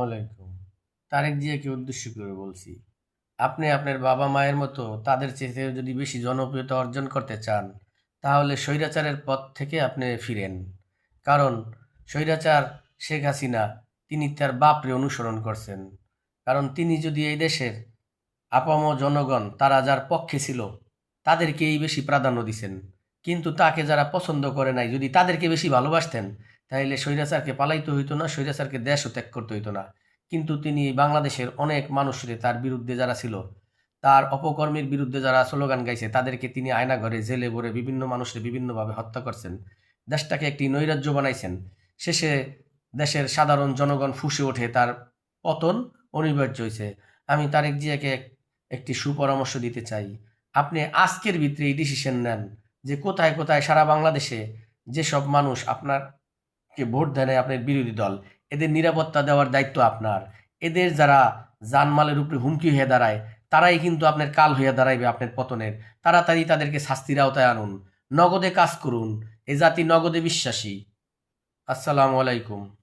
ওয়ালাইকুম। তারেক জিয়াকে উদ্দেশ্য করে বলছি। আপনি আপনার বাবা-মায়ের মতো তাদের চেয়ে যদি বেশি জনপ্রিয়তা অর্জন করতে চান, তাহলে স্বৈরাচারের পথ থেকে আপনি ফিরেন। কারণ স্বৈরাচার শেখ হাসিনা তিনি তার বাপরে অনুসরণ করছেন। কারণ তিনি যদি এই দেশের আপামর জনগণ তারা যার পক্ষে ছিল, তাদেরকেই বেশি প্রাধান্য দিছেন। কিন্তু তাকে যারা পছন্দ করে নাই, যদি তাদেরকে বেশি ভালোবাসতেন, তাইলে স্বৈরাচারকে পালাইতে হইতো না, স্বৈরাচারকে দেশও ত্যাগ করতে হইতো না। কিন্তু তিনি বাংলাদেশের অনেক মানুষরে তার বিরুদ্ধে যারা ছিল, তার অপকর্মের বিরুদ্ধে যারা স্লোগান গাইছে, তাদেরকে তিনি আয়নাঘরে, জেলে ভরে বিভিন্ন মানুষরে বিভিন্নভাবে হত্যা করছেন। দেশটাকে একটি নৈরাজ্য বানাইছেন। শেষে দেশের সাধারণ জনগণ ফুঁসে ওঠে, তার পতন অনিবার্য হইছে। আমি তারেক জিয়াকে একটি সুপরামর্শ দিতে চাই। আপনি আজকের ভিতরে এই ডিসিশন নেন যে কোথায়, কোথায় সারা বাংলাদেশে যেসব মানুষ আপনারকে ভোট দেয় নাই, আপনার বিরোধী দল, এদের নিরাপত্তা দেওয়ার দায়িত্ব আপনার। এদের যারা জানমালের উপরে হুমকি হয়ে দাঁড়ায়, তারাই কিন্তু আপনার কাল হইয়া দাঁড়াইবে আপনার পতনের। তাড়াতাড়ি তাদেরকে শাস্তির আওতায় আনুন। নগদে কাজ করুন। এ জাতি নগদে বিশ্বাসী। আসসালামু আলাইকুম।